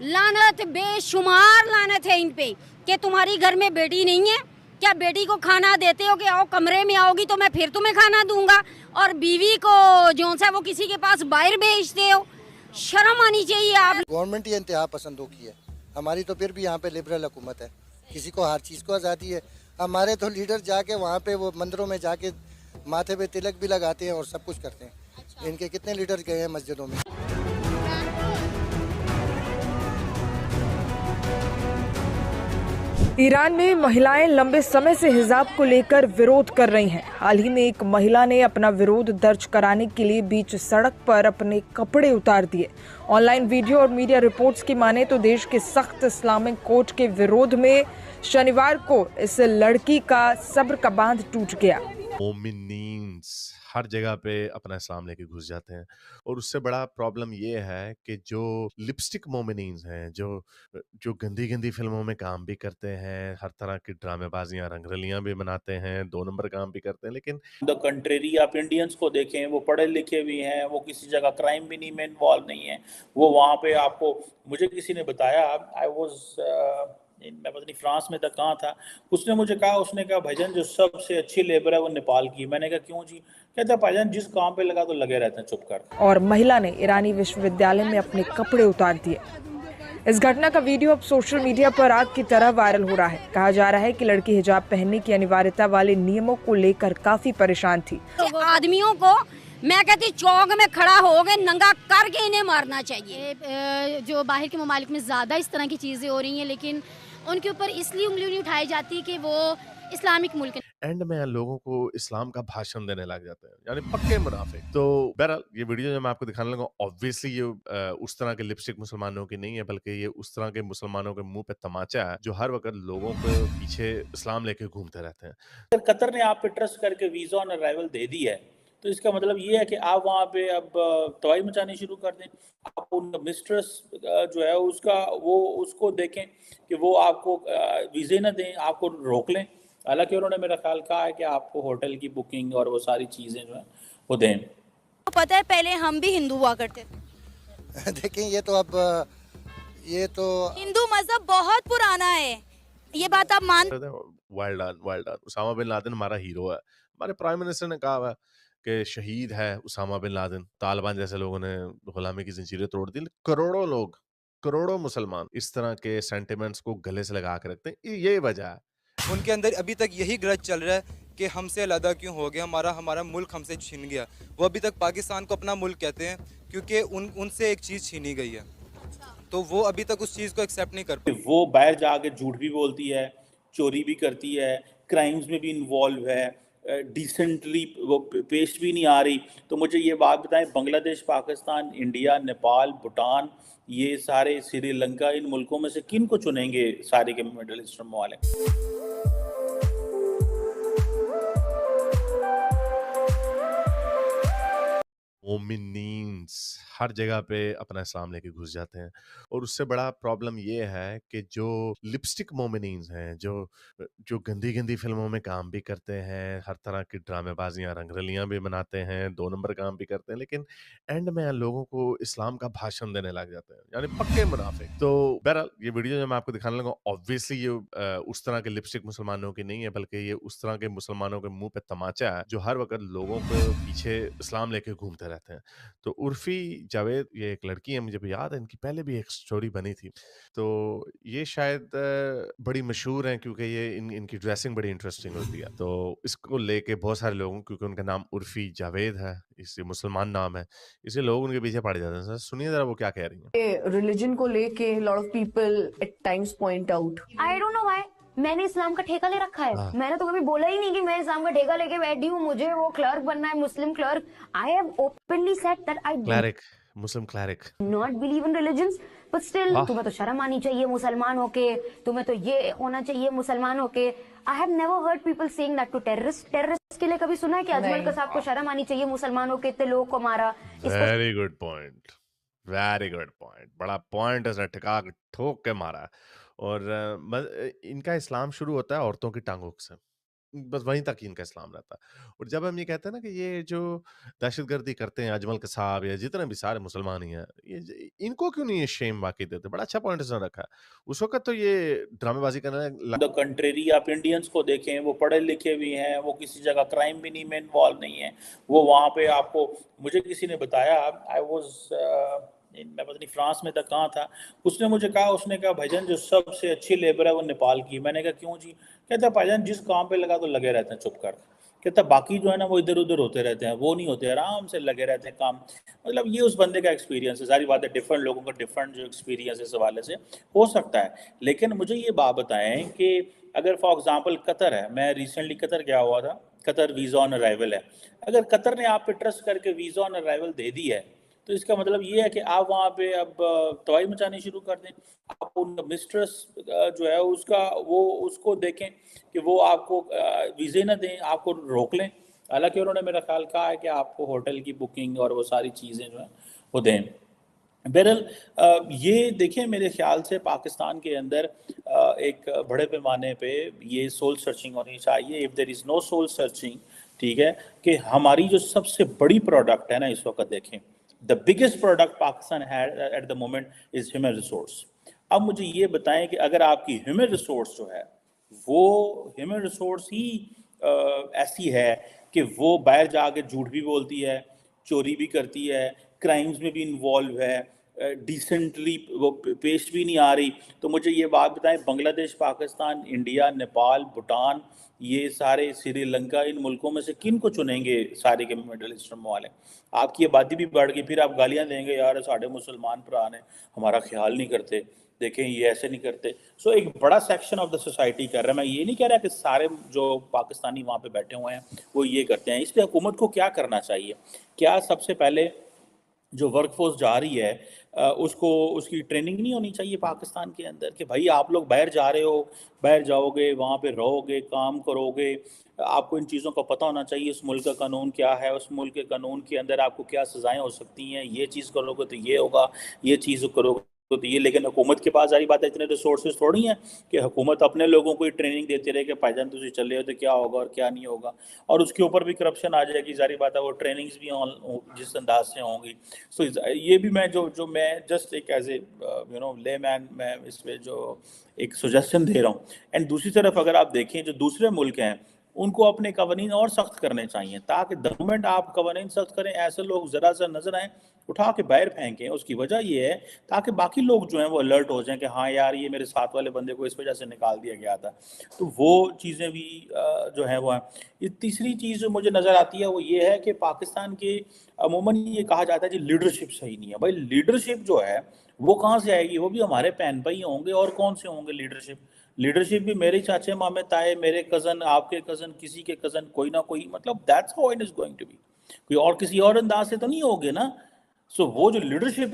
लानत बेशुमार लानत है इन पे कि तुम्हारी घर में बेटी नहीं है क्या? बेटी को खाना देते हो कि आओ कमरे में आओगी तो मैं फिर तुम्हें खाना दूंगा, और बीवी को जो सा वो किसी के पास बाहर भेजते हो। शर्म आनी चाहिए आप। गवर्नमेंट ये इंतहा पसंदों की है, हमारी तो फिर भी यहाँ पे लिबरल हुकूमत है, किसी को हर चीज़ को आज़ादी है। हमारे तो लीडर जाके वहाँ पे वो मंदिरों में जाके माथे पे तिलक भी लगाते हैं और सब कुछ करते हैं। इनके कितने लीडर गए हैं मस्जिदों में। ईरान में महिलाएं लंबे समय से हिजाब को लेकर विरोध कर रही हैं। हाल ही में एक महिला ने अपना विरोध दर्ज कराने के लिए बीच सड़क पर अपने कपड़े उतार दिए। ऑनलाइन वीडियो और मीडिया रिपोर्ट्स की माने तो देश के सख्त इस्लामिक कोड के विरोध में शनिवार को इस लड़की का सब्र का बांध टूट गया। मोमिनीन्स हर जगह पे अपना इस्लाम लेके घुस जाते हैं, और उससे बड़ा प्रॉब्लम ये है कि जो लिपस्टिक मोमिनीन्स हैं, जो जो गंदी गंदी फिल्मों में काम भी करते हैं, हर तरह की ड्रामेबाजियां रंगरलियां भी बनाते हैं, 2 नंबर काम भी करते हैं, लेकिन द कंट्रेरी आप इंडियंस को देखें, वो पढ़े लिखे भी हैं, वो किसी जगह क्राइम भी नहीं में इन्वॉल्व नहीं है। वो वहाँ पे आपको, मुझे किसी ने बताया, आई वाज मैं पता नहीं फ्रांस में था, कहाँ था, उसने मुझे कहा, उसने कहा भाईजान जो सबसे अच्छी लेबर है वो नेपाल की। मैंने कहा क्यों जी? कहता भाईजान जिस काम पे लगा तो लगे रहते हैं चुप कर। और महिला ने ईरानी विश्वविद्यालय में अपने कपड़े उतार दिए। इस घटना का वीडियो अब सोशल मीडिया पर आग की तरह वायरल हो रहा है। कहा जा रहा है कि लड़की हिजाब पहनने की अनिवार्यता वाले नियमों को लेकर काफी परेशान थी। आदमियों को मैं कहती चौक में खड़ा हो गए नंगा करके इन्हें मारना चाहिए। जो बाहर के ममालिक में ज्यादा इस तरह की चीजें हो रही हैं, लेकिन उनके ऊपर इसलिए उंगली नहीं उठाई जाती कि वो इस्लामिक मुल्क। एंड में लोगों को इस्लाम का भाषण देने लग जाते हैं, यानी पक्के मुनाफिक। तो बहरहाल ये वीडियो जो मैं आपको दिखाने लगा, ऑब्वियसली ये उस तरह के लिपस्टिक मुसलमानों की नहीं है, बल्कि ये उस तरह के मुसलमानों के मुंह पे तमाचा है जो हर वक्त लोगों को पीछे इस्लाम लेके घूमते रहते हैं। अगर कतर ने आप पे ट्रस्ट करके वीज़ा ऑन अराइवल दे दी है, तो इसका मतलब ये है कि आप वहाँ पे अब तबाही मचानी शुरू कर दें। आप उनका मिस्ट्रेस जो है उसका वो उसको देखें कि वो आपको वीज़े ना दें, आपको रोक लें। हालांकि उन्होंने मेरा ख्याल कहा है कि आपको होटल की बुकिंग और वो सारी चीज़ें जो है वो दें। तो पता है पहले हम भी हिंदू हुआ करते थे। देखें ये तो अब ये तो हिंदू मजहब बहुत पुराना है, ये बात आप मान। वाइल्ड डन उसामा बिन लादेन हमारा हीरो है। हमारे प्राइम मिनिस्टर ने कहा हुआ है कि शहीद है उसामा बिन लादेन। तालिबान जैसे लोगों ने गुलामी की जंजीरें तोड़ दी। करोड़ों लोग, करोड़ों मुसलमान इस तरह के सेंटिमेंट्स को गले से लगा के रखते हैं। ये वजह है। उनके अंदर अभी तक यही ग्रज चल रहा है कि हमसे अलग क्यों हो गया, हमारा मुल्क हमसे छीन गया। वो अभी तक पाकिस्तान को अपना मुल्क कहते हैं क्योंकि उनसे एक चीज़ छीनी गई है, तो वो अभी तक उस चीज़ को एक्सेप्ट नहीं कर पाते। वो बाहर जाके झूठ भी बोलती है, चोरी भी करती है, क्राइम्स में भी इन्वॉल्व है, डिसेंटली वो पेश भी नहीं आ रही। तो मुझे ये बात बताएं, बांग्लादेश, पाकिस्तान, इंडिया, नेपाल, भूटान, ये सारे, श्रीलंका, इन मुल्कों में से किन को चुनेंगे सारे के मिडल ईस्टर्न वाले? मोमिनीन्स हर जगह पे अपना इस्लाम लेके घुस जाते हैं, और उससे बड़ा प्रॉब्लम ये है कि जो लिपस्टिक मोमिनीन्स हैं, जो गंदी गंदी फिल्मों में काम भी करते हैं, हर तरह की ड्रामेबाजियां रंगरलियां भी बनाते हैं, 2 नंबर काम भी करते हैं, लेकिन एंड में लोगों को इस्लाम का भाषण देने लग जाते हैं, यानी पक्के मुनाफिक। तो बहरहाल ये वीडियो जो मैं आपको दिखाने लगा, ऑब्वियसली ये उस तरह के लिपस्टिक मुसलमानों की नहीं है, बल्कि ये उस तरह के मुसलमानों के मुंह पे तमाचा है जो हर वक्त लोगों को पीछे इस्लाम लेके घूमते रहते हैं। तो उर्फी जावेद, ये एक लड़की है, मुझे भी याद है इनकी पहले भी एक स्टोरी बनी थी। तो ये शायद बड़ी मशहूर हैं क्योंकि ये इनकी ड्रेसिंग बड़ी इंटरेस्टिंग होती है। तो इसको लेके बहुत सारे लोगों, क्योंकि उनका नाम उर्फी जावेद है, इससे मुसलमान नाम है, इसलिए लोग उनके पीछे पड़ जाते हैं। सर सुनिए जरा वो क्या कह रही हैं। रिलीजन को लेके lot of people at times point out, I don't know why मैंने इस्लाम का ठेका ले रखा है। मैंने तो कभी बोला ही नहीं कि मैं इस्लाम का ठेका लेके बैठी हूँ, मुझे वो क्लर्क बनना है, Muslim clerk. I have openly said that I cleric, Muslim cleric, not believe in religions, but still तुम्हें तो शर्म आनी चाहिए मुसलमान होके, तुम्हें तो ये होना चाहिए मुसलमान होके। I have never heard people saying that to terrorist के लिए कभी सुना है कि अजमल कसाब को शर्म आनी चाहिए मुसलमान होके, इतने लोगों को मारा। Very good point, very good point, बड़ा पॉइंट है, ठिका ठोक के मारा। और इनका इस्लाम शुरू होता है औरतों की टांगों से। बस वहीं तक ही इनका इस्लाम रहता है। और जब हम ये कहते हैं ना कि ये जो दहशतगर्दी करते हैं अजमल कसाब या जितने भी सारे मुसलमान ही हैं, इनको क्यों नहीं ये शेम वाकई देते? बड़ा अच्छा पॉइंट इसने रखा है। उस वक्त तो ये ड्रामेबाजी करने द कंट्रेरी आप इंडियंस को देखें, वो पढ़े लिखे भी हैं, वो किसी जगह क्राइम भी नहीं में इन्वॉल्व नहीं है, वो वहाँ पे आपको, मुझे किसी ने बताया, आई वाज मैं पता नहीं फ्रांस में था कहाँ था, उसने मुझे कहा, उसने कहा भाईजान जो सबसे अच्छी लेबर है वो नेपाल की। मैंने कहा क्यों जी? कहता भाईजान जिस काम पे लगा तो लगे रहते हैं चुप कर। कहता बाकी जो है ना वो इधर उधर होते रहते हैं, वो नहीं होते, आराम से लगे रहते हैं काम। मतलब ये उस बंदे का एक्सपीरियंस है, सारी बात है, डिफरेंट लोगों का डिफरेंट जो एक्सपीरियंस इस हवाले से हो सकता है। लेकिन मुझे ये बात बताएं कि अगर फॉर एग्जांपल कतर है, मैं रिसेंटली कतर गया हुआ था, कतर वीज़ा ऑन अराइवल है, अगर कतर ने आप पे ट्रस्ट करके वीज़ा ऑन अराइवल दे दी है तो इसका मतलब ये है कि आप वहाँ पे अब तबाही मचानी शुरू कर दें। आप उन मिस्ट्रेस जो है उसका वो उसको देखें कि वो आपको वीज़े ना दें, आपको रोक लें। हालांकि उन्होंने मेरा ख्याल कहा है कि आपको होटल की बुकिंग और वो सारी चीज़ें जो है वो दें। बहरहाल ये देखें, मेरे ख्याल से पाकिस्तान के अंदर एक बड़े पैमाने पे ये सोल सर्चिंग होनी चाहिए। If there is no soul searching, ठीक है, कि हमारी जो सबसे बड़ी प्रोडक्ट है ना इस वक्त, देखें the biggest product Pakistan had at the moment is human resource. अब मुझे ये बताएं कि अगर आपकी ह्यूमन रिसोर्स जो है वो ह्यूमन रिसोर्स ही ऐसी है कि वो बाहर जाके झूठ भी बोलती है, चोरी भी करती है, क्राइम्स में भी इन्वॉल्व है, डिसेंटली वो पेश भी नहीं आ रही, तो मुझे ये बात बताएं, बांग्लादेश, पाकिस्तान, इंडिया, नेपाल, भूटान, ये सारे, श्रीलंका, इन मुल्कों में से किन को चुनेंगे सारे के मिडल ईस्टर्न वाले? आपकी आबादी भी बढ़ गई, फिर आप गालियां देंगे यार साढ़े मुसलमान भरा ने हमारा ख्याल नहीं करते, देखें ये ऐसे नहीं करते। सो एक बड़ा सेक्शन ऑफ द सोसाइटी कर रहा है। मैं ये नहीं कह रहा कि सारे जो पाकिस्तानी वहाँ पे बैठे हुए हैं वो ये करते हैं। इसलिए हुकूमत को क्या करना चाहिए? क्या सबसे पहले जो वर्कफोर्स जा रही है उसको, उसकी ट्रेनिंग नहीं होनी चाहिए पाकिस्तान के अंदर कि भाई आप लोग बाहर जा रहे हो, बाहर जाओगे, वहाँ पे रहोगे, काम करोगे, आपको इन चीज़ों का पता होना चाहिए, उस मुल्क का कानून क्या है, उस मुल्क के कानून के अंदर आपको क्या सज़ाएं हो सकती हैं, ये चीज़ करोगे तो ये होगा, ये चीज़ करोगे तो ये। लेकिन हुकूमत के पास सारी बात है, इतने रिसोर्सेज थोड़ी हैं कि हुकूमत अपने लोगों को ही ट्रेनिंग देती रहे कि भाईजान तुझे चले हो तो क्या होगा और क्या नहीं होगा, और उसके ऊपर भी करप्शन आ जाएगी, सारी बात है, वो ट्रेनिंग्स भी जिस अंदाज से होंगी। सो ये भी मैं जो मैं जस्ट एक एज ए लेमैन मैं इस पर जो एक सजेशन दे रहा हूँ। एंड दूसरी तरफ अगर आप देखें जो दूसरे मुल्क हैं उनको अपने कवानीन और सख्त करने चाहिए, ताकि द मोमेंट आप कवानीन सख्त करें ऐसे लोग ज़रा सा नजर आएँ उठा के बाहर फेंकें। उसकी वजह ये है ताकि बाकी लोग जो हैं वो अलर्ट हो जाएं कि हाँ यार ये मेरे साथ वाले बंदे को इस वजह से निकाल दिया गया था। तो वो चीज़ें भी जो हैं वो हैं। ये तीसरी चीज़ जो मुझे नज़र आती है वो ये है कि पाकिस्तान के अमूमन ये कहा जाता है जी लीडरशिप सही नहीं है। भाई लीडरशिप जो है वो कहाँ से आएगी? वो भी हमारे बहन भाई होंगे, और कौन से होंगे लीडरशिप भी मेरे चाचे मामे ताए, मेरे कज़न, आपके कज़न, किसी के कज़न, कोई ना कोई, मतलब that's how it is going to be. कोई और किसी और अंदाज से तो नहीं होगे ना। सो वो जो लीडरशिप है